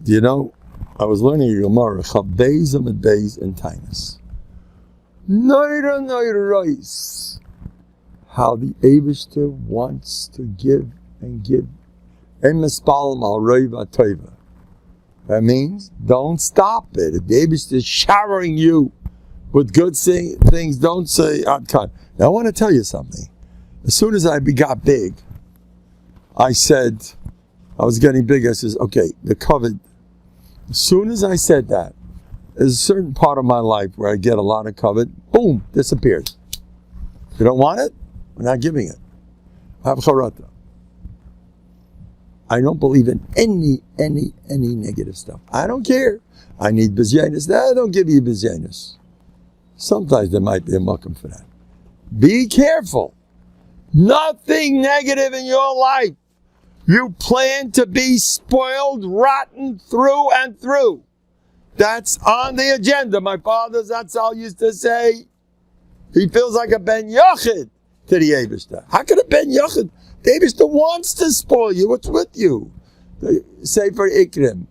You know, I was learning a Gemara, Chabez Amid Beis in Tainus. Noira Reis. How the Eibishter wants to give and give. That means don't stop it. If the Eibishter is showering you with good things, don't say, Adkan. Now I want to tell you something. As soon as I got big, I said, I was getting big, I says, okay, the covet. As soon as I said that, there's a certain part of my life where I get a lot of covet, boom, disappears. You don't want it? We're not giving it. I have charata. I don't believe in any negative stuff. I don't care. I need bizyanis. No, I don't give you bizyanis. Sometimes there might be a mukum for that. Be careful. Nothing negative in your life. You plan to be spoiled, rotten through and through. That's on the agenda. My father Zatzal used to say, he feels like a ben yochid to the Eibishter. How could a ben yochid? The Eibishter wants to spoil you. What's with you? The Sefer Ikrim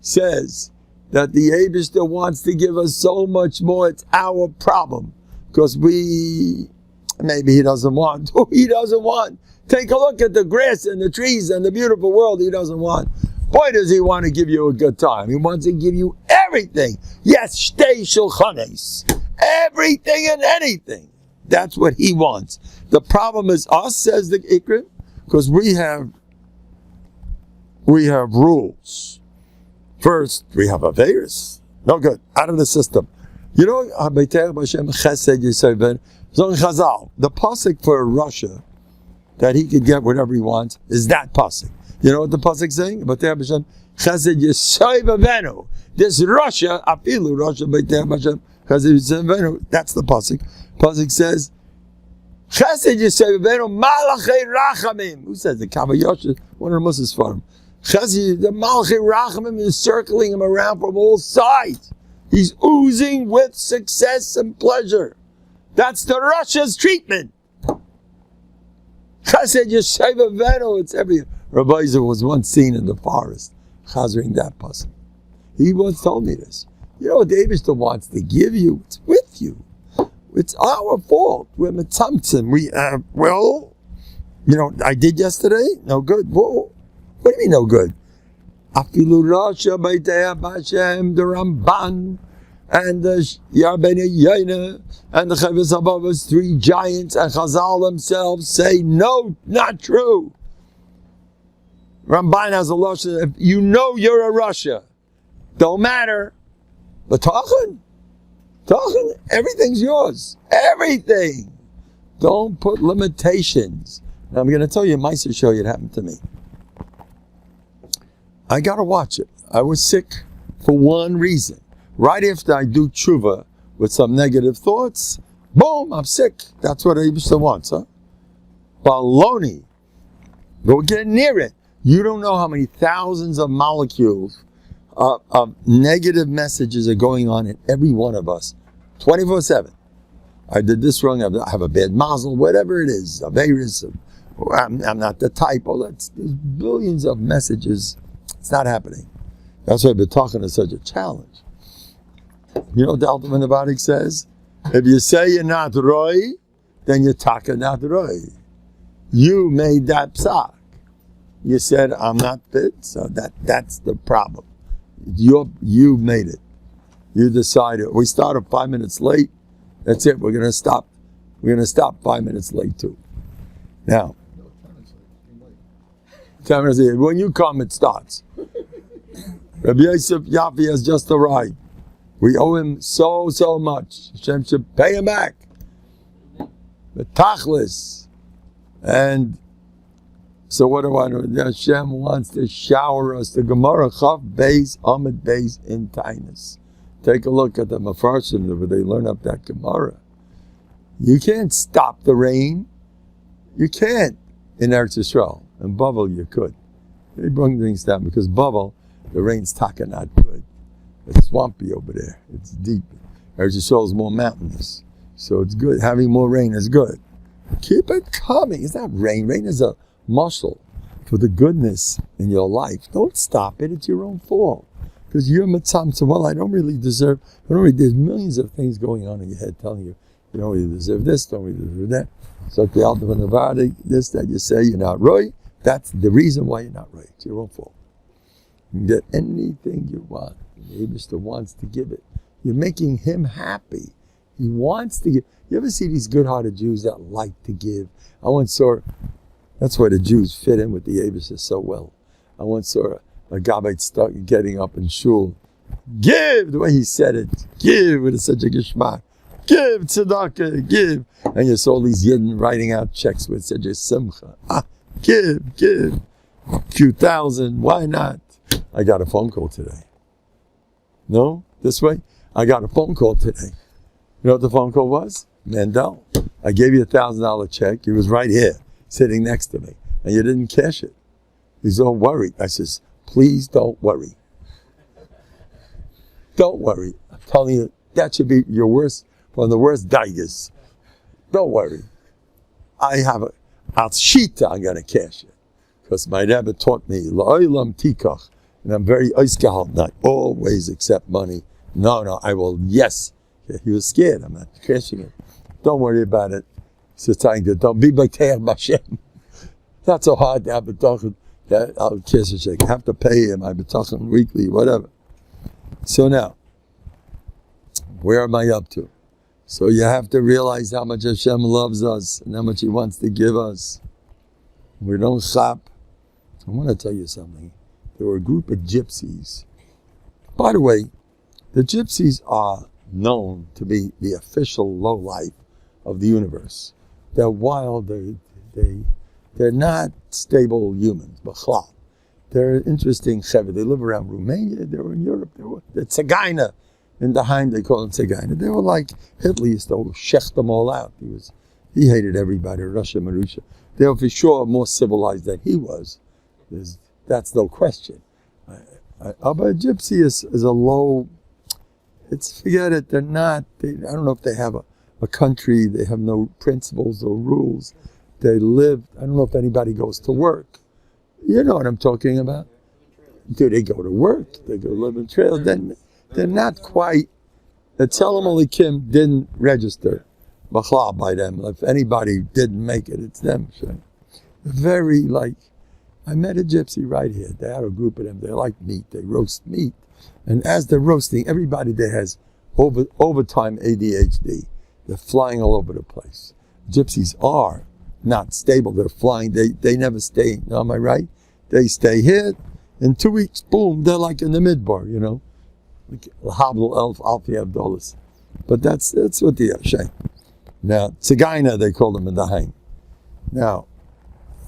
says that the Eibishter wants to give us so much more. It's our problem. Because maybe he doesn't want. He doesn't want. Take a look at the grass and the trees and the beautiful world he doesn't want. Boy, does he want to give you a good time. He wants to give you everything. Yes, shtei shulchanes. Everything and anything. That's what he wants. The problem is us, says the Ikrim, because we have rules. First, we have a virus. No good. Out of the system. You know, the pasuk for Russia, that he could get whatever he wants, is that pasuk. You know what the pasuk saying? This Russia, afilu Russia, that's the pasuk. Pasuk says, Chesed Yisayvenu Malachei Rachamim. Who says the Kavayosha? One of the Muslims for him. Chesed, the Malachei Rachamim is circling him around from all sides. He's oozing with success and pleasure. That's the Russia's treatment. Chesed Yisayvenu, it's every. Rabbi Isaac was once seen in the forest, chazering that pasuk. He once told me this. You know what David still wants to give you? It's with you. It's our fault. We're mitzamtzim. I did yesterday? No good. Whoa. What do you mean no good? Afilu Rasha Baitea Bashem, the Ramban, and the Yarbene Yaina, and the Chavis Abavas, 3 giants, and Chazal themselves say, no, not true. Ramban has a Rasha, if you know you're a Rasha, don't matter. But B'tachon, everything's yours. Everything. Don't put limitations. Now I'm going to tell you a Meiser show it happened to me. I got to watch it. I was sick for one reason. Right after I do tshuva with some negative thoughts, boom, I'm sick. That's what Eibishter wants, huh? Baloney. Go get near it. You don't know how many thousands of molecules of negative messages are going on in every one of us, 24/7. I did this wrong. I have a bad mazel, whatever it is, a virus. I'm not the type. There's billions of messages. It's not happening. That's why B'tachon is such a challenge. You know what the Alter Nobody says? If you say you're not roy, then you're taka not roy. You made that psak. You said I'm not fit, so that's the problem. You made it. You decided. We started 5 minutes late. That's it. We're going to stop. We're going to stop 5 minutes late too. Now, 10 minutes late. When you come, it starts. Rabbi Yosef Yafi has just arrived. We owe him so much. Hashem should pay him back. But tachlis. And so what do I know? Hashem wants to shower us. The Gemara Chav Beis Amid Beis in Tainus. Take a look at the Mefarshim where they learn up that Gemara. You can't stop the rain. You can't in Eretz Yisrael. In Bavel you could. They bring things down because Bavel, the rain's taka not good. It's swampy over there. It's deep. Eretz Yisrael is more mountainous. So it's good. Having more rain is good. Keep it coming. It's not rain. Rain is a muscle. for the goodness in your life, don't stop it. It's your own fault. Because you're mitzam, so well, I don't really deserve, there's millions of things going on in your head telling you, you don't really deserve this, don't really deserve that. So the altar of Novandik, this, that you say you're not right, that's the reason why you're not right. It's your own fault. You can get anything you want. The Eibishter wants to give it. You're making him happy. He wants to give. You ever see these good-hearted Jews that like to give? I once saw, that's why the Jews fit in with the Eibishter so well. I once saw a Gabbai stuck getting up in shul. Give! The way he said it. Give! With such a geschmack. Give! Tzedakah! Give! And you saw these Yidden writing out checks with such a simcha. Give! A few thousand. Why not? I got a phone call today. No? This way? I got a phone call today. You know what the phone call was? Mendel. I gave you $1,000 check. He was right here, sitting next to me. And you didn't cash it. He's all worried. I says, please don't worry. Don't worry. I'm telling you, that should be your worst, one of the worst daigers. Don't worry. I have a shita, I'm going to cash it. Because my Rebbe taught me, La'olam tikach. And I'm very oisgehalten. I always accept money. No, I will, yes. He was scared. I'm not cashing it. Don't worry about it. So saying that don't be b'teach b'Hashem. Not so hard to have b'tachon. I'll kiss a check. I have to pay him. I b'tachon weekly, whatever. So now, where am I up to? So you have to realize how much Hashem loves us and how much He wants to give us. We don't stop. I want to tell you something. There were a group of gypsies. By the way, the gypsies are known to be the official lowlife of the universe. They're wild. They're not stable humans. B'chlal. They're interesting. They live around Romania. They were in Europe. They're Tzegaina. In the Heim, they call them Tzegaina. They were like Hitler used to shech them all out. He hated everybody. Russia, Marusha. They were for sure more civilized than he was. That's no question. But a gypsy is a low. Forget it. They're not. I don't know if they have a country. They have no principles or rules. They live. I don't know if anybody goes to work. You know what I'm talking about? Do they go to work? They go live in trails. Then they're not quite. The Tzelem Alikim didn't register b'chlal by them. If anybody didn't make it, it's them. Very like. I met a gypsy right here. They had a group of them. They like meat. They roast meat. And as they're roasting, everybody there has overtime ADHD. They're flying all over the place. Gypsies are not stable. They're flying. They never stay. Am I right? They stay here. In 2 weeks, boom, they're like in the midbar, you know. Like Habel Elf Alfi Abdullah. But that's what they are. Shame. Now, Tzegaina, they call them in the Heim. Now,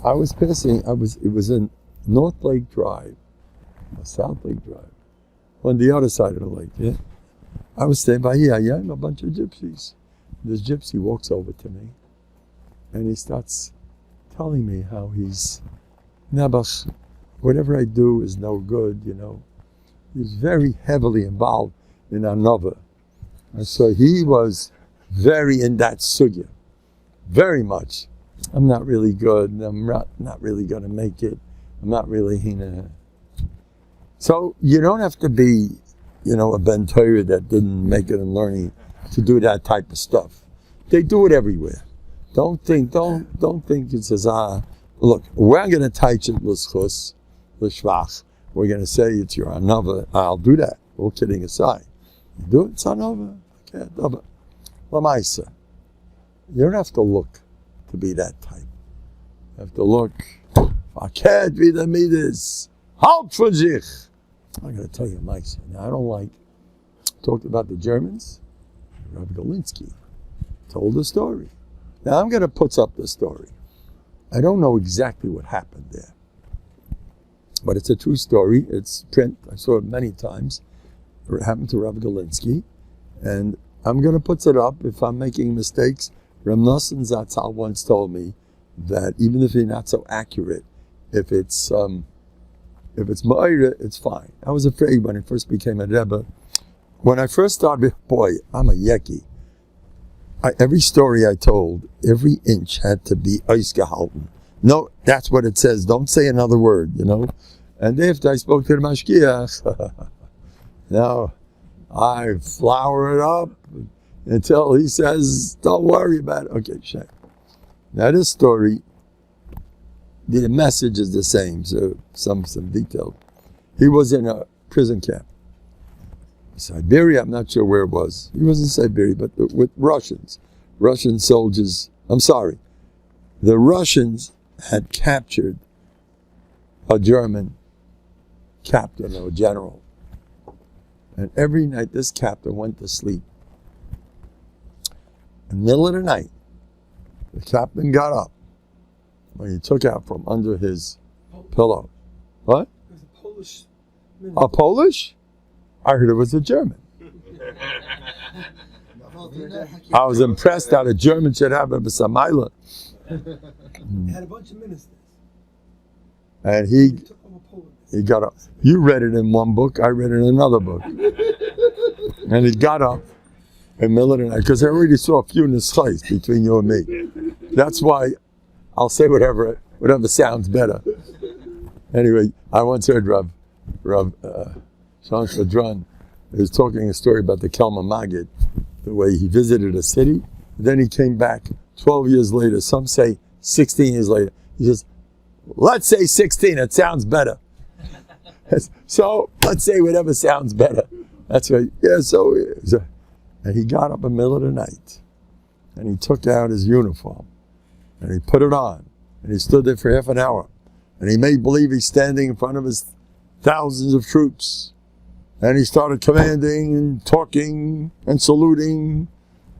I was passing, it was in North Lake Drive, or South Lake Drive, on the other side of the lake, yeah? I was staying by here, I'm a bunch of gypsies. This gypsy walks over to me, and he starts telling me how he's, Nabach, whatever I do is no good, you know. He's very heavily involved in Anova. And so he was very in that sugya, very much. I'm not really good, I'm not really going to make it, I'm not really hina. So you don't have to be, you know, a Ben Torah that didn't make it in learning to do that type of stuff. They do it everywhere. Don't think it says, look, we're going to teach it l'schus, l'shvach. We're going to say it's your anova. I'll do that, all kidding aside. You do it, it's anova. Okay, anova. Lamaisa. You don't have to look to be that type. You have to look. I can't be the midas. Halt for sich. I'm going to tell you, Mike. Now, I don't like. Talked about the Germans. Rabbi Galinsky told the story. Now I'm going to put up the story. I don't know exactly what happened there, but it's a true story. It's print. I saw it many times. It happened to Rabbi Galinsky, and I'm going to put it up. If I'm making mistakes, Reb Nosson Zatzal once told me that even if you're not so accurate, if it's Ma'ira, it's fine. I was afraid when I first became a Rebbe. When I first started, boy, I'm a Yeki. Every story I told, every inch had to be eisgehalten. No, that's what it says. Don't say another word, you know. And after I spoke to the mashkiach, now I flower it up until he says, don't worry about it. Okay, shame. Now this story, the message is the same, so some detail. He was in a prison camp. Siberia, I'm not sure where it was. He was in Siberia, but with Russians. Russian soldiers, I'm sorry. The Russians had captured a German captain or general. And every night this captain went to sleep. In the middle of the night, the captain got up when he took out from under his pillow. What? It was a Polish minister. A Polish? I heard it was a German. I was impressed that a German should have a Samayla. Had a bunch of ministers. And he got up. You read it in one book, I read it in another book. And he got up in the middle of the night, because I already saw a few nischais between you and me. That's why I'll say whatever sounds better. Anyway, I once heard Rav Sean Shadran, he was talking a story about the Kelma Magid, the way he visited a city, then he came back 12 years later, some say 16 years later. He says, let's say 16, it sounds better. So, let's say whatever sounds better. That's right, yeah, so, and he got up in the middle of the night, and he took out his uniform, and he put it on, and he stood there for half an hour, and he made believe he's standing in front of his thousands of troops, and he started commanding and talking and saluting.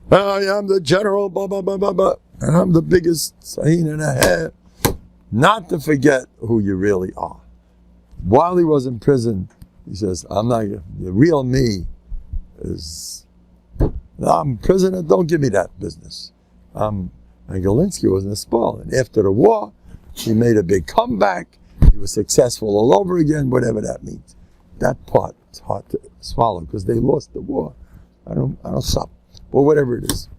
I am the general, blah, blah, blah, blah, blah, and I'm the biggest sahin and a half. Not to forget who you really are. While he was in prison, he says, I'm not, the real me is, I'm prisoner, don't give me that business. And Galinsky was in a spall, and after the war, he made a big comeback. He was successful all over again, whatever that means. That part is hard to swallow because they lost the war. I don't stop. Or whatever it is.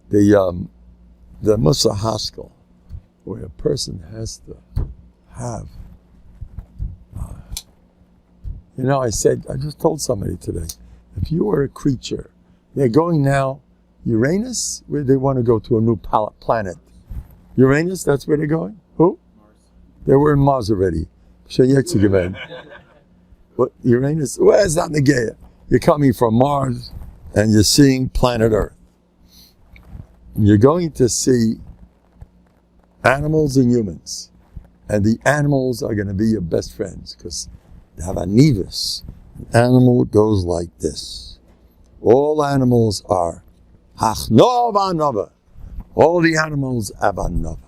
The Musa Haskell, where a person has to have, I just told somebody today, if you were a creature, they're going now, Uranus, where they want to go to a new planet. Uranus, that's where they're going? Who? Mars. They were in Mars already. What, Uranus? Well, it's not Negea. You're coming from Mars and you're seeing planet Earth. You're going to see animals and humans. And the animals are going to be your best friends because they have a nevus. An animal goes like this. All animals are Hachnova Nova. All the animals have a Nova.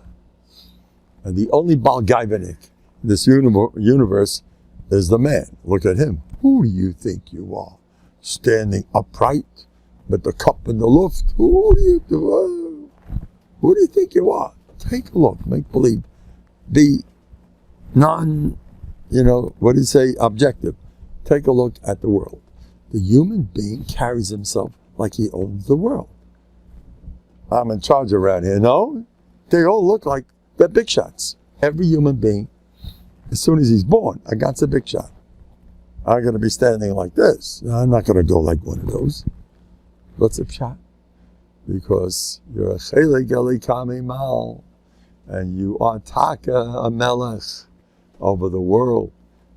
And the only Balgaivanik in this universe is the man. Look at him. Who do you think you are? Standing upright with the cup in the luft. Who do you think you are? Take a look. Make believe. Be objective. Take a look at the world. The human being carries himself like he owns the world. I'm in charge around here. No, they all look like they're big shots. Every human being, as soon as he's born, I got the big shot. I'm going to be standing like this. I'm not going to go like one of those. What's a shot? Because you're a chele gali kami mal, and you are taka a melech over the world.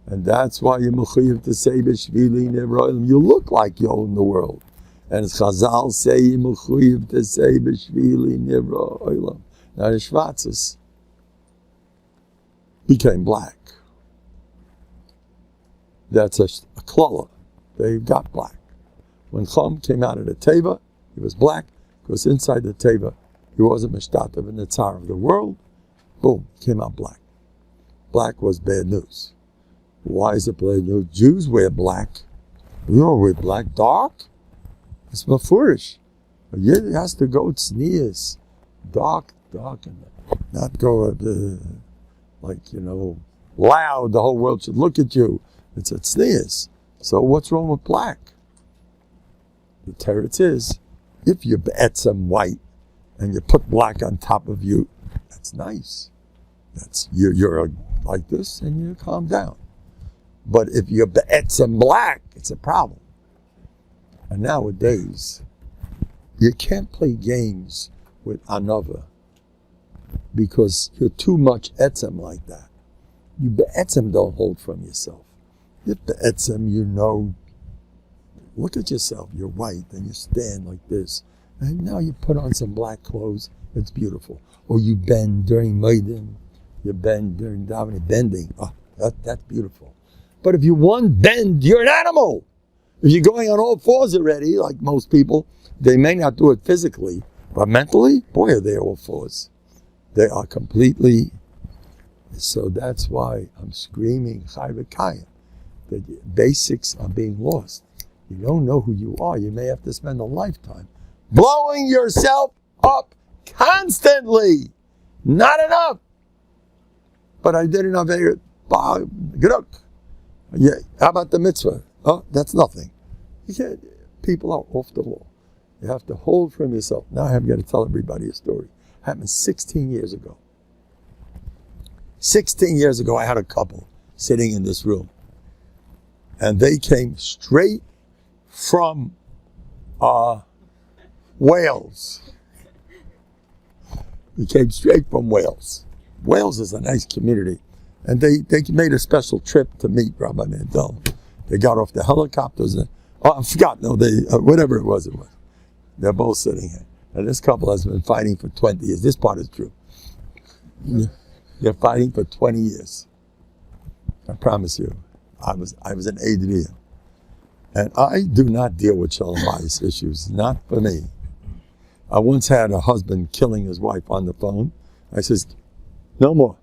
And that's why you're mechuyev to say b'shvili nevroilim. You look like you own the world. And as Chazal say, you're mechuyev to say b'shvili nevroilim. Now the Shvatzes became black. That's a klala. They got black. When Chum came out of the Teva, he was black, because inside the Teva, he wasn't mishtatav in the tsar of the world. Boom, came out black. Black was bad news. Why is it bad news? Jews wear black. You don't wear black. Dark? It's mafurish. A Yid has to go tznius. Dark, and not go loud. The whole world should look at you. It's a tznius. So what's wrong with black? The teretz is, if you bet some white and you put black on top of you, That's nice. You're like this and you calm down. But if you're be'etzem black, it's a problem. And nowadays, you can't play games with another because you're too much etzem like that. You be'etzem don't hold from yourself. You be'etzem, you know, look at yourself, you're white, and you stand like this. And now you put on some black clothes, it's beautiful. Or you bend during Maidim, you bend during davening, bending. Oh, that's beautiful. But if you one bend, you're an animal. If you're going on all fours already, like most people, they may not do it physically, but mentally, boy, are they all fours. They are completely. So that's why I'm screaming, Chai v'Kayim. The basics are being lost. You don't know who you are. You may have to spend a lifetime blowing yourself up constantly. Not enough. But I did enough. Yeah, how about the mitzvah? Oh, that's nothing. People are off the wall. You have to hold from yourself. Now I'm going to tell everybody a story. It happened 16 years ago. 16 years ago, I had a couple sitting in this room. And they came straight from Wales. They came straight from Wales. Wales is a nice community. And they made a special trip to meet Rabbi Mendel. They got off the helicopters. I forgot. No, whatever it was. They're both sitting here. And this couple has been fighting for 20 years. This part is true. They're fighting for 20 years. I promise you. I was an aide to him. And I do not deal with shalom bayis issues. Not for me. I once had a husband killing his wife on the phone. I says, no more.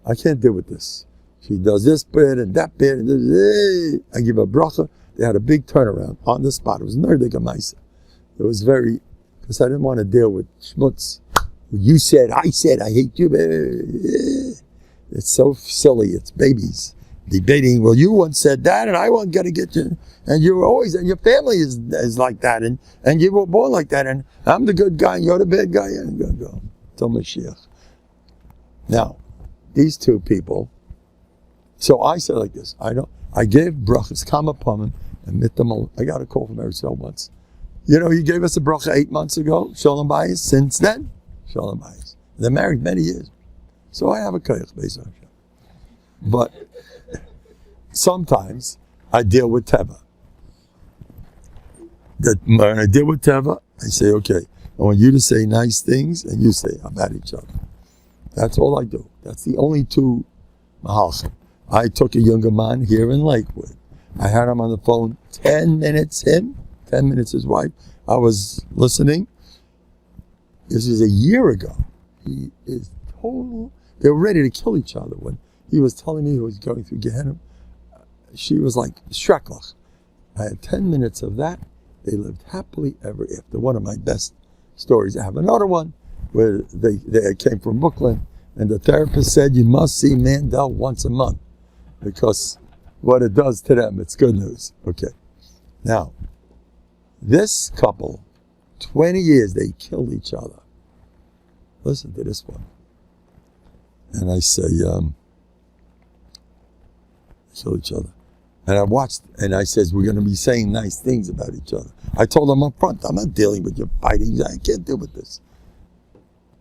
I can't deal with this. She does this bit and that bit. And this. I give a bracha. They had a big turnaround on the spot. It was nerdig amaisa. It was very, because I didn't want to deal with schmutz. You said, I hate you. It's so silly. It's babies debating. Well, you once said that, and I wasn't going to get you. And you were always, and your family is like that, and you were born like that, and I'm the good guy, and you're the bad guy. And go. Till Mashiach. Now, these two people. So I said like this. I gave brachas kama pamim and mittamol. I got a call from Eretz once. You know, you gave us a bracha 8 months ago. Shalom bayis. Since then, shalom bayis. They're married many years. So I have a koyach based on Hashem. But sometimes I deal with teva. When I deal with teva, I say, okay, I want you to say nice things, and you say about each other. That's all I do. That's the only two mahalchim. I took a younger man here in Lakewood. I had him on the phone 10 minutes, 10 minutes his wife. I was listening. This is a year ago. He is total. They were ready to kill each other when he was telling me he was going through Gehenna. She was like, Shreklach. I had 10 minutes of that. They lived happily ever after. One of my best stories. I have another one where they came from Brooklyn, and the therapist said, you must see Mendel once a month because what it does to them, it's good news. Okay. Now, this couple, 20 years, they killed each other. Listen to this one. And I say, kill each other. And I watched, and I says, we're going to be saying nice things about each other. I told them up front, I'm not dealing with your fighting. I can't deal with this.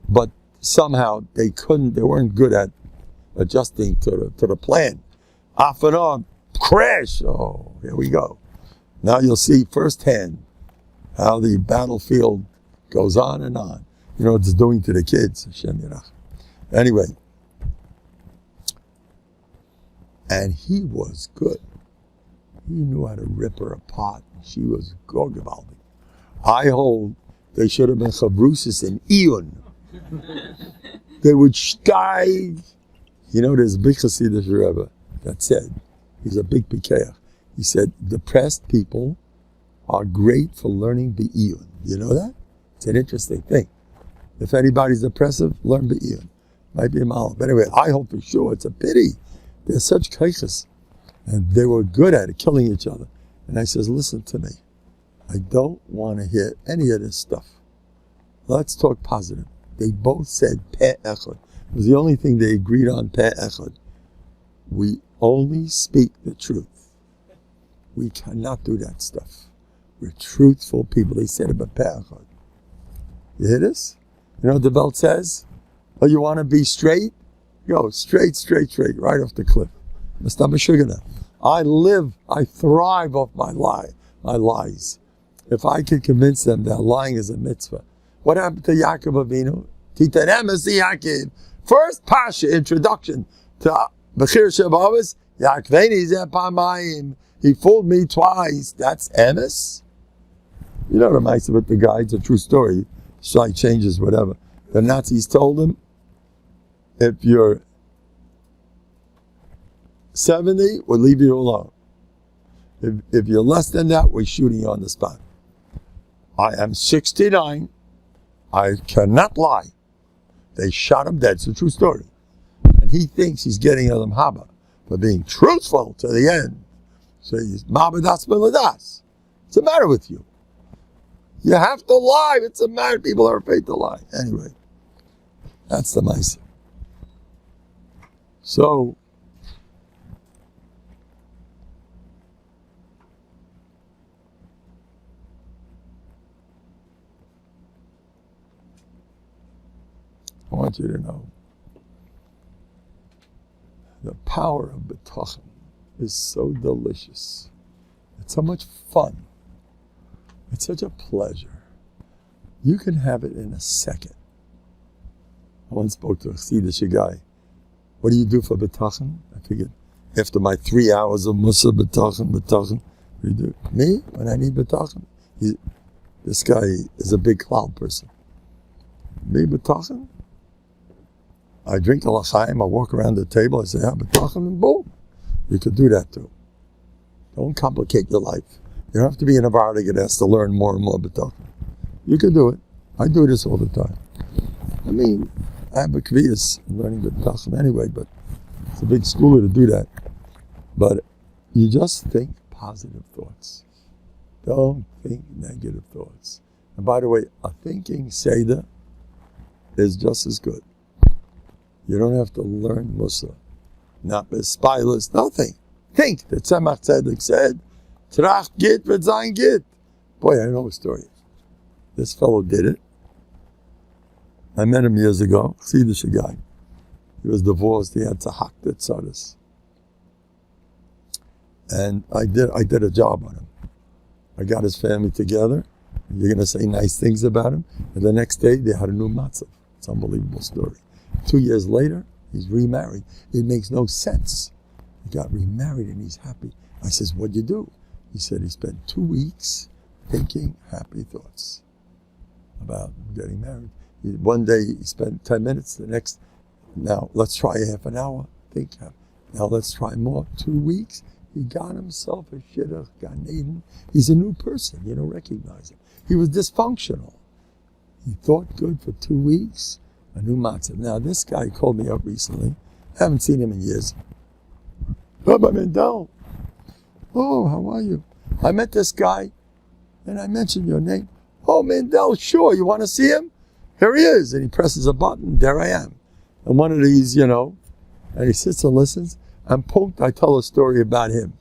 But somehow they weren't good at adjusting to the plan. Off and on, crash. Oh, here we go. Now you'll see firsthand how the battlefield goes on and on. You know what it's doing to the kids. Hashem Yirach. Anyway. And he was good. He knew how to rip her apart. She was gorgevaldig. I hold they should have been chavrusis in Iyun. They would steig. You know, there's a big Hasidic Rebbe that said, he's a big pikeach. He said, depressed people are great for learning Be'iyun. You know that? It's an interesting thing. If anybody's depressive, learn Be'iyun. Might be a mal. But anyway, I hope for sure. It's a pity. They're such kaiches. And they were good at it, killing each other. And I says, listen to me. I don't want to hear any of this stuff. Let's talk positive. They both said peh echad. It was the only thing they agreed on, peh echad. We only speak the truth. We cannot do that stuff. We're truthful people. They said about peh echad. You hear this? You know what the belt says? Oh, you want to be straight? Go straight, straight, straight, right off the cliff. I thrive off my lies. If I could convince them that lying is a mitzvah. What happened to Yaakov Avinu? Titanem es Yaakov. First Pasha, introduction to Bechir Shabbat. Yaakveni zeh pamayim. He fooled me twice. That's emes. You know the mitzvah with the guy, it's a true story. Slight changes, whatever. The Nazis told him, if you're 70, we'll leave you alone. If you're less than that, we're shooting you on the spot. I am 69. I cannot lie. They shot him dead. It's a true story. And he thinks he's getting a lamhaba for being truthful to the end. So he's mabadas miladas. What's the matter with you? You have to lie. It's a matter. People are afraid to lie. Anyway, that's the mice. So, I want you to know the power of bטחון is so delicious. It's so much fun. It's such a pleasure. You can have it in a second. I once spoke to a Chassidish guy. What do you do for bטחון? I figured, after my 3 hours of Musa, bטחון, what do you do? Me, when I need bטחון? This guy is a big cloud person. Me, bטחון? I drink a l'chaim, I walk around the table, I say, bטחון, and boom. You could do that too. Don't complicate your life. You don't have to be in a bar to get asked to learn more and more bטחון. You can do it. I do this all the time. I mean, I have a kvias in learning bטחון anyway, but it's a big schooler to do that. But you just think positive thoughts. Don't think negative thoughts. And by the way, a thinking Seder is just as good. You don't have to learn Musa. Not bespilus, nothing. Think. The Tzemach Tzedek said, Trach git v'zayin git. Boy, I know a story. This fellow did it. I met him years ago, Chassidish guy. He was divorced, he had tzahak tzadis. And I did a job on him. I got his family together. You're going to say nice things about him. And the next day, they had a new matzav. It's an unbelievable story. 2 years later, he's remarried. It makes no sense. He got remarried and he's happy. I says, what'd you do? He said he spent 2 weeks thinking happy thoughts about getting married. One day he spent 10 minutes, the next, now let's try half an hour, think happy. Now let's try more. 2 weeks, he got himself a shidduch, Gan Eden. He's a new person, you don't recognize him. He was dysfunctional. He thought good for 2 weeks, a new matzav. Now this guy called me up recently. I haven't seen him in years. Rabbi Mendel. Oh, how are you? I met this guy, and I mentioned your name. Oh, Mendel, sure, you want to see him? Here he is. And he presses a button, there I am. And one of these, and he sits and listens, and punked, I tell a story about him.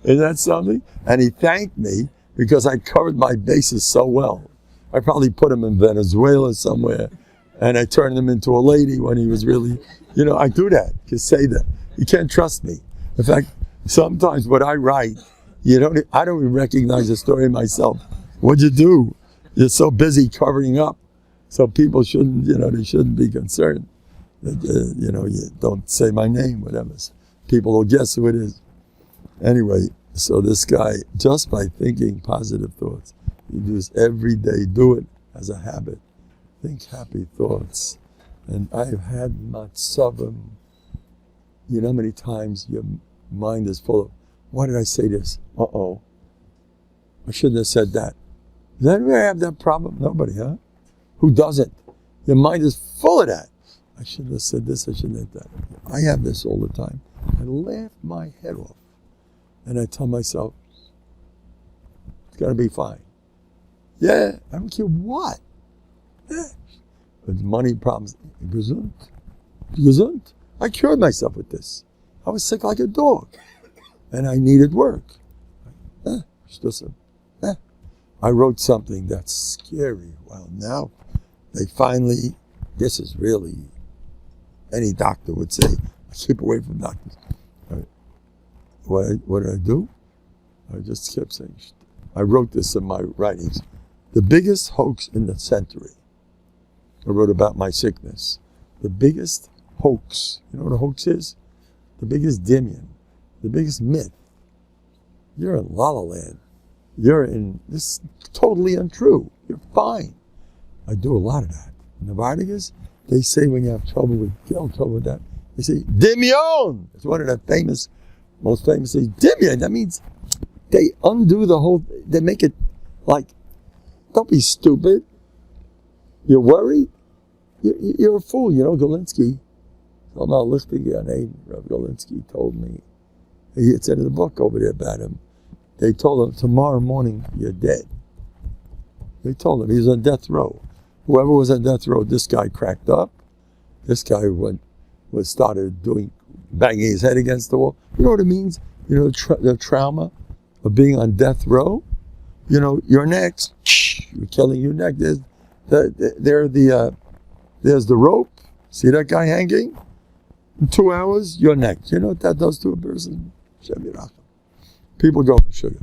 Isn't that something? And he thanked me because I covered my bases so well. I probably put him in Venezuela somewhere, and I turned him into a lady when he was really, I do that. You say that. You can't trust me. In fact, sometimes what I write, I don't even recognize the story myself. What'd you do? You're so busy covering up, so people shouldn't, they shouldn't be concerned. That, you don't say my name, whatever. People will guess who it is. Anyway, so this guy, just by thinking positive thoughts, you do this every day, do it as a habit. Think happy thoughts. And I've had matzavim. You know how many times your mind is full of, why did I say this? Uh-oh. I shouldn't have said that. Does anybody have that problem? Nobody, huh? Who doesn't? Your mind is full of that. I shouldn't have said this, I shouldn't have that. I have this all the time. I laugh my head off. And I tell myself, it's going to be fine. Yeah, I don't care what. Yeah. with money problems. Gesund. Gesund. I cured myself with this. I was sick like a dog. And I needed work. I wrote something that's scary. Well, now they finally, this is really, any doctor would say, keep away from doctors. What did I do? I just kept saying, I wrote this in my writings. The biggest hoax in the century. I wrote about my sickness. The biggest hoax. You know what a hoax is? The biggest dimion. The biggest myth. You're in La La Land. You're in this totally untrue. You're fine. I do a lot of that. In the Vardigas, they say when you have trouble with that, they say, Dimion! It's one of the most famous things. Dimion, that means they undo the whole, they make it like, don't be stupid. You're worried. You're a fool. You know, Galinsky, Rav Galinsky told me, he had said in the book over there about him, they told him, tomorrow morning, you're dead. They told him, he was on death row. Whoever was on death row, this guy cracked up. This guy started banging his head against the wall. You know what it means? You know, the trauma of being on death row? You know, you're next. You're killing your neck. There's the rope. See that guy hanging? In 2 hours, you're next. You know what that does to a person? People go for sugar.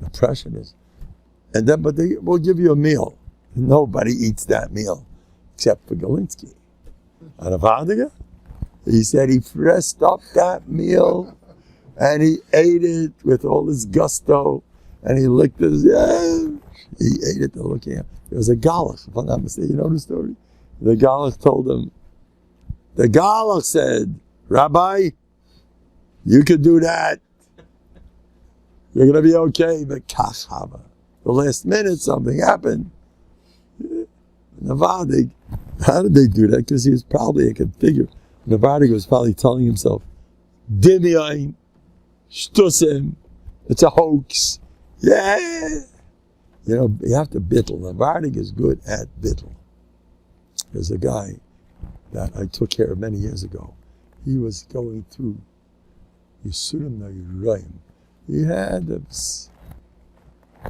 Depression is. But they will give you a meal. Nobody eats that meal except for Galinsky. And he said he pressed up that meal and he ate it with all his gusto and he licked his, he ate it to look at him. It was a Galach, if I'm not mistaken. You know the story? The Galach told him, the Galach said, Rabbi, you could do that. You're going to be okay, but kachava. The last minute something happened. Navadig, how did they do that? Because he was probably, I could figure, Navadig was probably telling himself, Dimion, shtusim, it's a hoax. Yeah. You know, you have to bittle. Navadig is good at bittle. There's a guy that I took care of many years ago. He was going through Yisurim Nayirayim. He had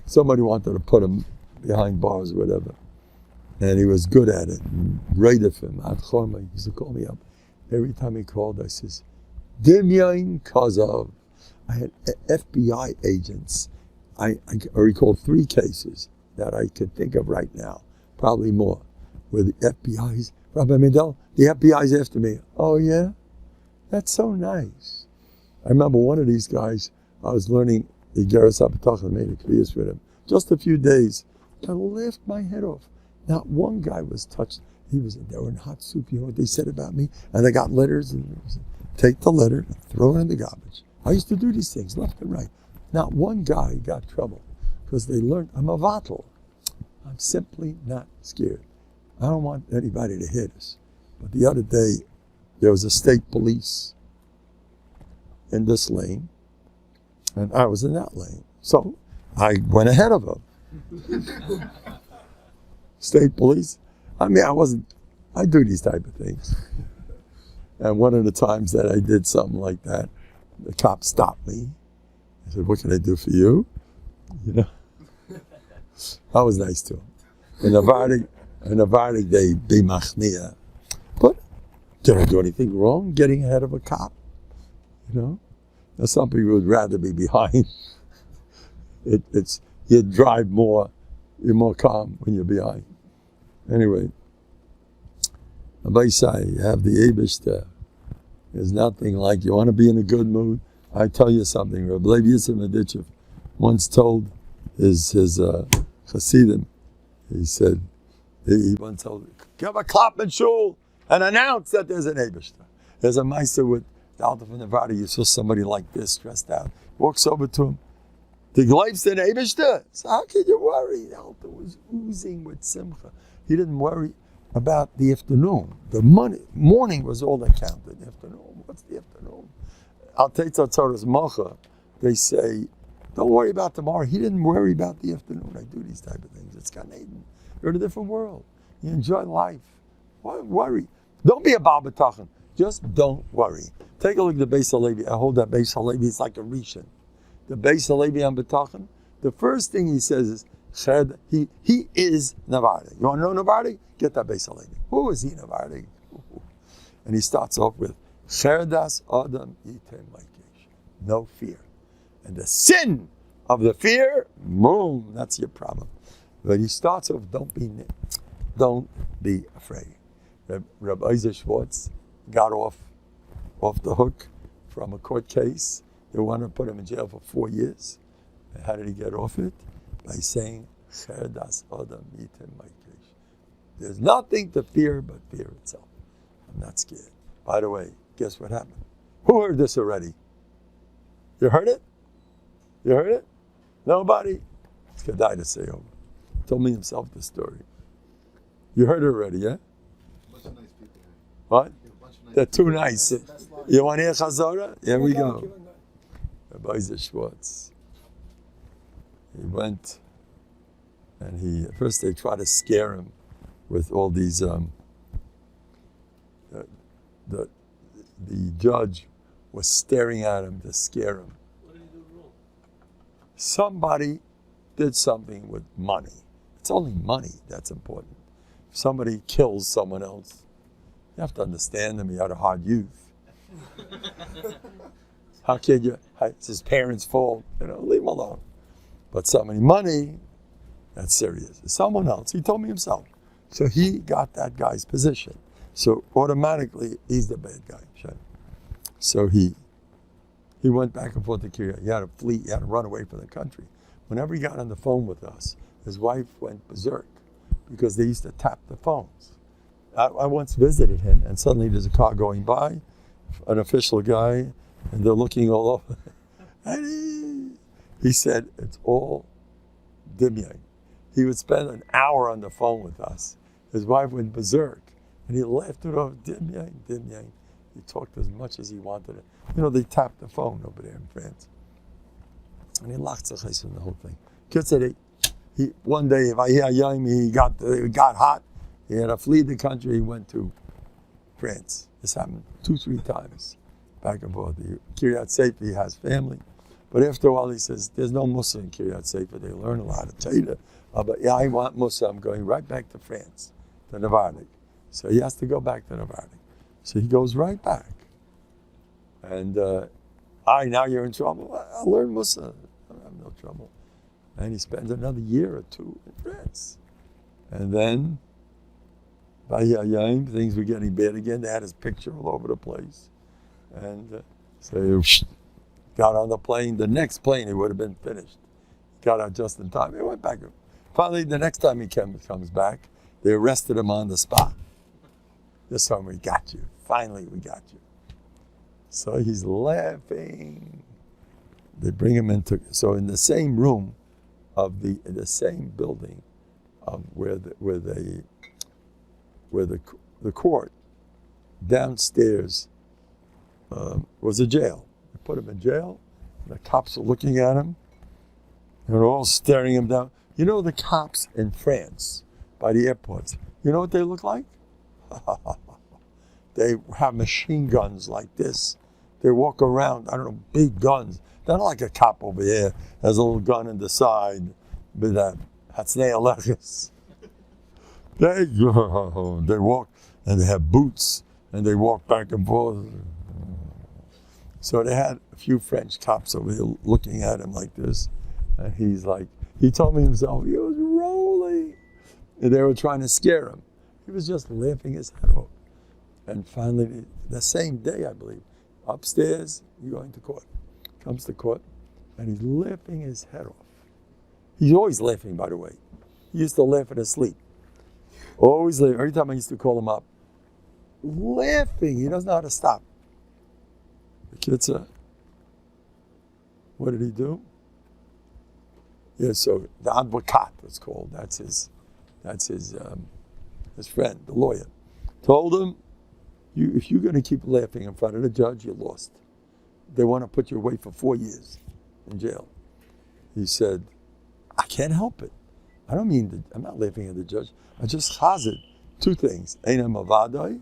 somebody wanted to put him behind bars or whatever. And he was good at it. And right of him, he used to call me up. Every time he called, I says, Dimion Kozov. I had FBI agents. I recall 3 cases that I could think of right now, probably more, where the FBI's, Rabbi Mendel, the FBI's after me. Oh yeah? That's so nice. I remember one of these guys, I was learning the Bטחון, made a kriyas with him. Just a few days. I laughed my head off. Not one guy was touched. They were in hot soup. You know what they said about me? And I got letters and take the letter and throw it in the garbage. I used to do these things left and right. Not one guy got trouble because they learned I'm a vatal. I'm simply not scared. I don't want anybody to hit us. But the other day, there was a state police in this lane, and I was in that lane. So I went ahead of them. State police. I mean, I do these type of things. And one of the times that I did something like that, the cop stopped me. I said, what can I do for you? You know? I was nice to him. In the Vardig, they machnia. But did I do anything wrong getting ahead of a cop? You know? Now, some people would rather be behind. You drive more, you're more calm when you're behind. Anyway, Abaisai, you have the Eibishter. There's nothing like, you want to be in a good mood? I tell you something, Rabbi Levi Yitzchak Medichev once told his Hasidim, he said, he once told, give a clap in shul and announce that there's an Eibishter. There's a Meister with the Alta from Nevada, you saw somebody like this, dressed out, walks over to him, the Gleib's an Eibishter. So how can you worry? The Alta was oozing with simcha. He didn't worry about the afternoon. The morning was all that counted. The afternoon, what's the afternoon? Al Teitza Torah's Mocha, they say, don't worry about tomorrow. He didn't worry about the afternoon. I do these type of things. It's Gan Eden. You're in a different world. You enjoy life. Why worry? Don't be a Baal B'tachon. Just don't worry. Take a look at the Beis Halevi. I hold that Beis Halevi. It's like a Rishon. The Beis Halevi on B'tachon, the first thing he says is, he is Navardi. You want to know Navardi? Get that Beis Halevi. Who is he, Navardi? And he starts off with, Cherdas Adam Yitem Lakesh. No fear. And the sin of the fear, boom, that's your problem. But he starts off, don't be afraid. Rabbi Isaac Schwartz got off the hook from a court case. They wanted to put him in jail for 4 years. And how did he get off it? By saying, Cherdas Adam Yitem Lakesh. There's nothing to fear but fear itself. I'm not scared. By the way, guess what happened? Who heard this already? You heard it? You heard it? Nobody? It's Kedai to say over. Told me himself the story. You heard it already, yeah? Bunch of nice people. What? Bunch of nice They're too nice. You want to hear Chazorah? Here we go. Rabbi Isaac Schwartz. He went and at first they tried to scare him with all these, the judge was staring at him to scare him. What did he do wrong? Somebody did something with money. It's only money that's important. If somebody kills someone else, you have to understand him. He had a hard youth. How can you? It's his parents' fault. Leave him alone. But somebody, money, that's serious. It's someone else. He told me himself. So he got that guy's position. So automatically, he's the bad guy. So he went back and forth to Kiryat. He had to flee. He had to run away from the country. Whenever he got on the phone with us, his wife went berserk because they used to tap the phones. I once visited him, and suddenly there's a car going by, an official guy, and they're looking all over. And he said, it's all dimyang. He would spend an hour on the phone with us. His wife went berserk, and he laughed it off, dimyang, dimyang. He talked as much as he wanted. They tapped the phone over there in France. And he locked in the whole thing. One day, he got hot. He had to flee the country. He went to France. This happened 2-3 times, back and forth. Kiryat Sefer, he has family. But after a while, he says, there's no Musa in Kiryat Sefer. They learn a lot of Torah. But I want Musa. I'm going right back to France, to Novhardok. So he has to go back to Novhardok. So he goes right back. And now you're in trouble. I'll learn Musa. I have no trouble. And he spends another year or 2 in France. And then, things were getting bad again. They had his picture all over the place. And so he got on the plane. The next plane, he would have been finished. Got out just in time. He went back. Finally, the next time he comes back, they arrested him on the spot. This time we got you. Finally, we got you. So he's laughing. They bring him into, so in the same room of in the same building of where the court downstairs was a jail. They put him in jail. The cops are looking at him. They're all staring him down. You know the cops in France by the airports. You know what they look like? They have machine guns like this. They walk around, big guns. They're not like a cop over here has a little gun in the side with that Hatznei Aleches. They walk and they have boots and they walk back and forth. So they had a few French cops over here looking at him like this. And he's like, he told me himself, he was rolling. And they were trying to scare him. He was just laughing his head off. And finally, the same day, I believe, upstairs, you're going to court. Comes to court, and he's laughing his head off. He's always laughing, by the way. He used to laugh in his sleep. Always laughing. Every time I used to call him up, laughing. He doesn't know how to stop. The kid said, what did he do? Yeah, so the advocate was called. That's his friend, the lawyer. Told him, if you're going to keep laughing in front of the judge, you're lost. They want to put you away for 4 years in jail. He said, I can't help it. I'm not laughing at the judge. I just chazed two things. Eina Mavadai,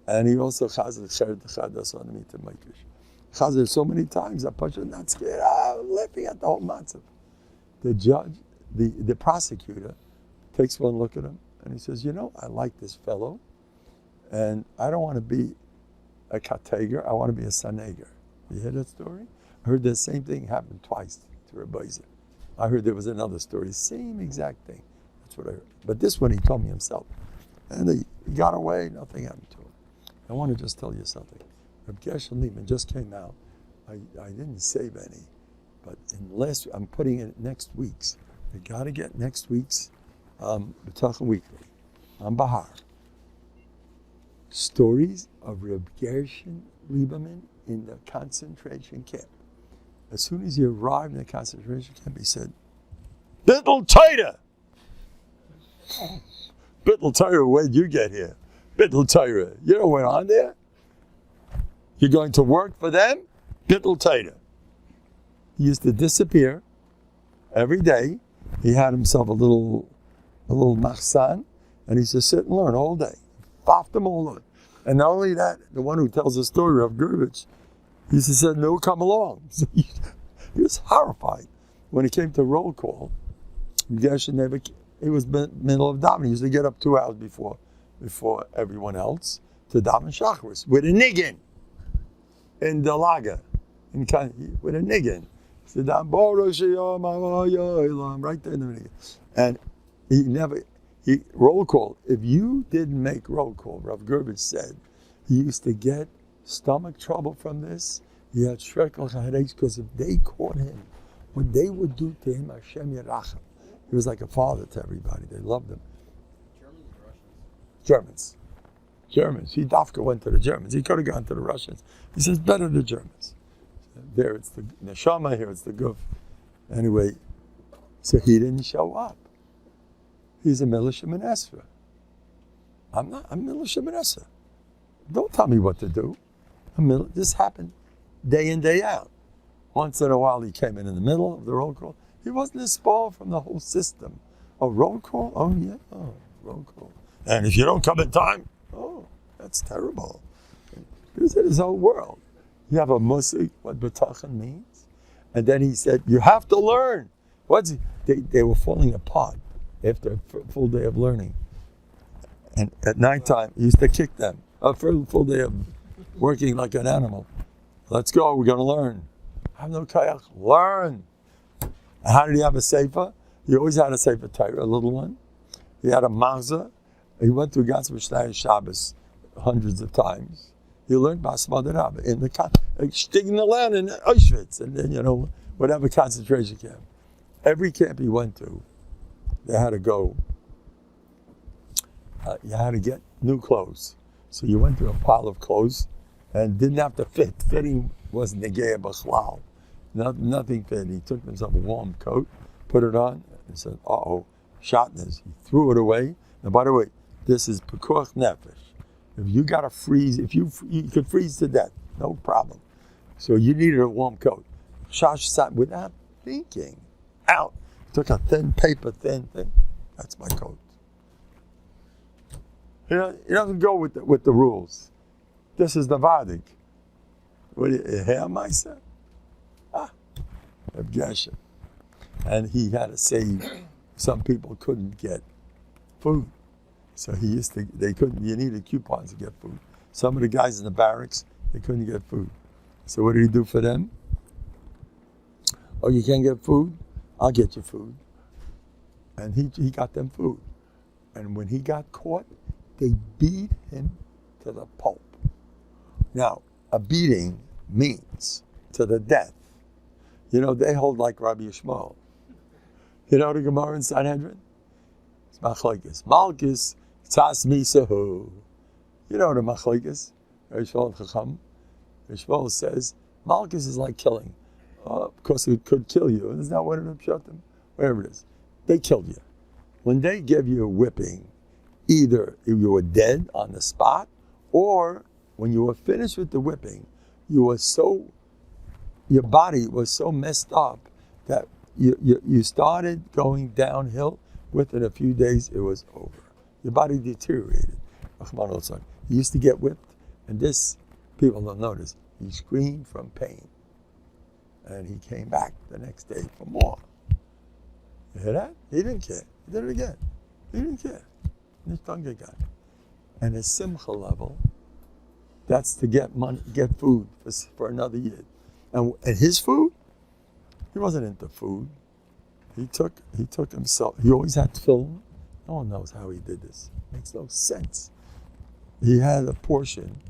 and he also Chazal Sheret Chadas on me to Maikish. Chazal so many times I push it, not scared, laughing at the whole matzav. The judge, the prosecutor, takes one look at him and he says, I like this fellow, and I don't want to be a kateger, I want to be a saneger. You hear that story? I heard the same thing happened twice to Rabbi Isaac. I heard there was another story, same exact thing. That's what I heard. But this one he told me himself. And he got away, nothing happened to him. I want to just tell you something. Reb Gershon Liebman just came out. I didn't save any, but I'm putting it next week's. I got to get next week's B'tachon Weekly on Bahar. Stories of Reb Gershon Lieberman in the concentration camp. As soon as he arrived in the concentration camp, he said, "Bittel Torah! Bittel Torah, where'd you get here? Bittel Torah, you know what went on there? You're going to work for them? Bittel Torah." He used to disappear every day. He had himself a little machsan, and he used to sit and learn all day. Foffed them all on. And not only that, the one who tells the story of Gurvich, he used to say, "No, come along." So he was horrified. When it came to roll call, he was middle of davening. He used to get up 2 hours before everyone else to daven shachris with a niggin in the lager, with a niggin. He said, right there in the niggin. And he roll call. If you didn't make roll call, Rav Gurvich said, he used to get stomach trouble from this. He had shrekel headaches because if they caught him, what they would do to him, Hashem Yerachem. He was like a father to everybody. They loved him. Germans or Russians? Germans. He Dafka went to the Germans. He could have gone to the Russians. He says, better the Germans. There it's the neshama, here it's the guf. Anyway, so he didn't show up. He's a militia Menesra. I'm militia Menesra. Don't tell me what to do. This happened day in, day out. Once in a while he came in the middle of the roll call. He wasn't expelled from the whole system. Oh, roll call? Oh, yeah. Oh, roll call. And if you don't come in time, oh, that's terrible. Here's his whole world. You have a musik, what B'tachon means. And then he said, you have to learn. They were falling apart after a full day of learning. And at nighttime, he used to kick them. For a full day of working like an animal. Let's go, we're going to learn. I have no kayak. Learn. And how did he have a sefer? He always had a sefer Torah, a little one. He had a maza. He went to Gatz B'Shnai Shabbos hundreds of times. He learned Basma Rabba in the Stign land in Auschwitz, and then, whatever concentration camp. Every camp he went to, they had to go. You had to get new clothes. So you went to a pile of clothes and didn't have to fit. Fitting wasn't negaya b'chlal. Nothing fit. He took himself a warm coat, put it on, and said, shotness. He threw it away. And by the way, this is pekuach nefesh. If you got to freeze, you could freeze to death, no problem. So you needed a warm coat. Shash sat without thinking, out. Took a thin thing. That's my coat. He doesn't go with the rules. This is the Vardik. What do you hear, Maisa? Reb Gershon. And he had to save. Some people couldn't get food. So you needed coupons to get food. Some of the guys in the barracks, they couldn't get food. So what did he do for them? Oh, you can't get food? I'll get you food. And he got them food. And when he got caught, they beat him to the pulp. Now, a beating means to the death. They hold like Rabbi Yishmael. The Gemara in Sanhedrin? It's machlokes. Malchus, tzas misahu. The machlokes? Yishmael Chacham. Yishmael says, Malchus is like killing. Because it could kill you. Isn't that what it shot them? Whatever it is. They killed you. When they give you a whipping, either you were dead on the spot, or when you were finished with the whipping, your body was so messed up that you started going downhill. Within a few days, it was over. Your body deteriorated. He used to get whipped, and this, people don't notice, he screamed from pain. And he came back the next day for more. You hear that? He didn't care. He did it again. He didn't care. And his simcha level, that's to get money, get food for another year. And his food, he wasn't into food. He took himself, he always had film. No one knows how he did this. Makes no sense. He had a portion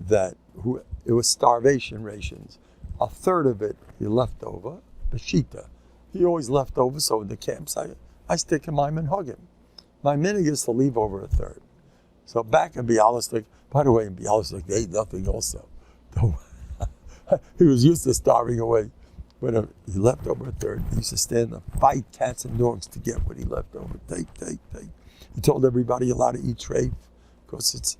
it was starvation rations. A third of it he left over, bashita. He always left over, so in the camps I stick him, I'm and hug him. My minig is to leave over a third. So back in Bialystok, by the way, in Bialystok they ate nothing also. He was used to starving away. When he left over a third, he used to stand and fight cats and dogs to get what he left over. Take. He told everybody allowed to eat treif, because it's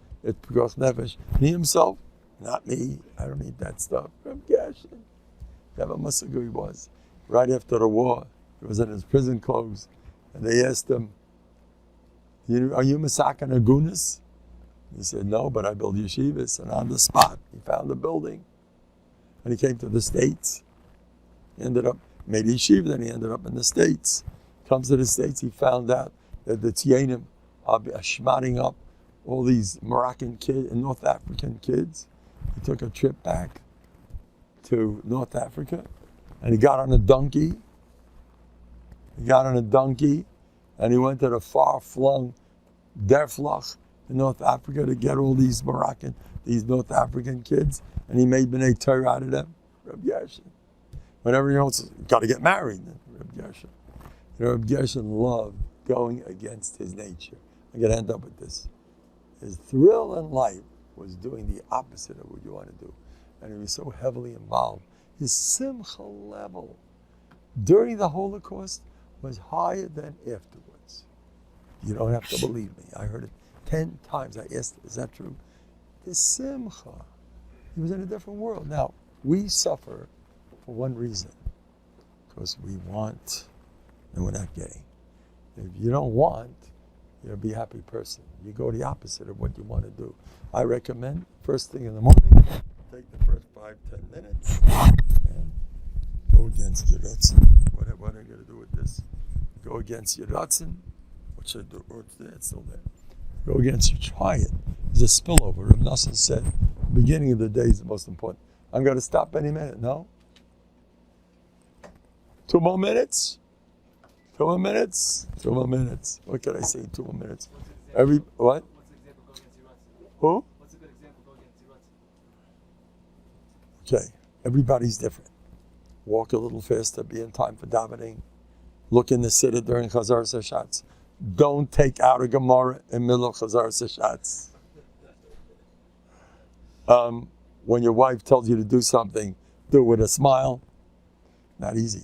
because nefesh. He himself, not me, I don't eat that stuff. I'm gashing. Never must who he was. Right after the war, he was in his prison clothes, and they asked him, are you Masakan Agunas? He said, no, but I build yeshivas. And on the spot, he found a building. And he came to the States. He ended up, made yeshiva, then he ended up in the States. Comes to the States, he found out that the Tzienim are schmatting up all these Moroccan kids and North African kids. He took a trip back to North Africa, and he got on a donkey. And he went to the far-flung Derflach in North Africa to get all these North African kids, and he made B'nai Torah out of them. Rabbi Gershon. Whenever he else got to get married, Rabbi Gershon. Rabbi Gershon loved going against his nature. I'm going to end up with this. His thrill in life was doing the opposite of what you want to do. And he was so heavily involved. His simcha level during the Holocaust was higher than afterwards. You don't have to believe me. I heard it 10 times. I asked, is that true? The simcha. He was in a different world. Now, we suffer for one reason. Because we want, and we're not getting. If you don't want, you'll be a happy person. You go the opposite of what you want to do. I recommend, first thing in the morning, take the first 5-10 minutes and go against your Ratzon. What am I going to do with this? Go against your Ratzon. What should I do? Oh, it's there, it's still there. Go against your, try it. There's a spillover. Rav Nosson said, the beginning of the day is the most important. I'm going to stop any minute. No? 2 more minutes? 2 more minutes? 2 more minutes. What can I say? 2 more minutes. What? What's an example go against your Ratzon? Who? What's a good example go against your Ratzon? Okay. Everybody's different. Walk a little faster. Be in time for davening. Look in the sitter during Chazar Sashatz. Don't take out a Gemara in the middle of Chazar Sashatz. When your wife tells you to do something, do it with a smile. Not easy.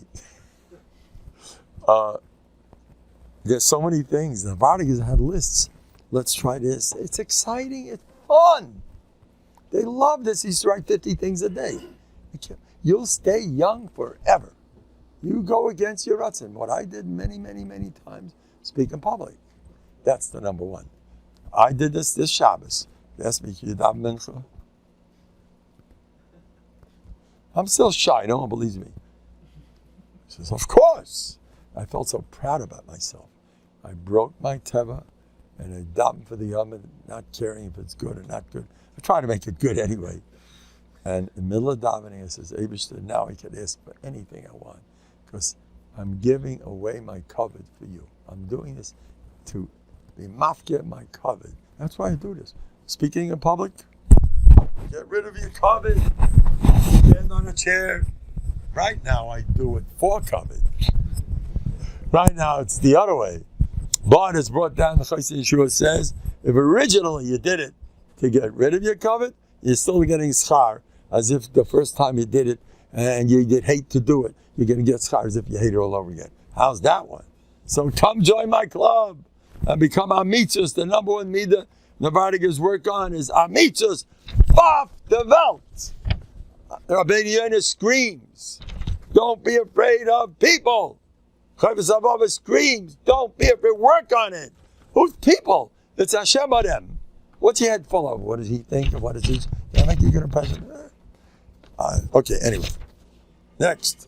There's so many things. The Vardigas had lists. Let's try this. It's exciting. It's fun. They love this. He used to write 50 things a day. You'll stay young forever. You go against your Ratzon. What I did many, many, many times, speak in public. That's the number one. I did this Shabbos. They asked me, Yudam Mincha. I'm still shy. No one believes me. He says, of course. I felt so proud about myself. I broke my teva and I davened for the Yom, not caring if it's good or not good. I try to make it good anyway. And in the middle of davening, I says, Eibishter, now I can ask for anything I want because I'm giving away my covet for you. I'm doing this to be mafkir my covet. That's why I do this. Speaking in public, get rid of your covet. Stand on a chair. Right now, I do it for covet. Right now, it's the other way. But it's brought down, the Chosei Yeshua says, if originally you did it to get rid of your covet, you're still getting schar, as if the first time you did it and you did hate to do it, you're going to get schar as if you hate it all over again. How's that one? So come join my club and become Amitzos. The number one midah Novandiga's work on is Amitzos, Faf the Welt. Rabbeinu Yonah screams, don't be afraid of people. Chavis Avava screams, don't be afraid, work on it. Who's people? It's Hashem Adam. What's your head full of? What does he think? What is he? Can I make you a good impression? Okay, anyway. Next.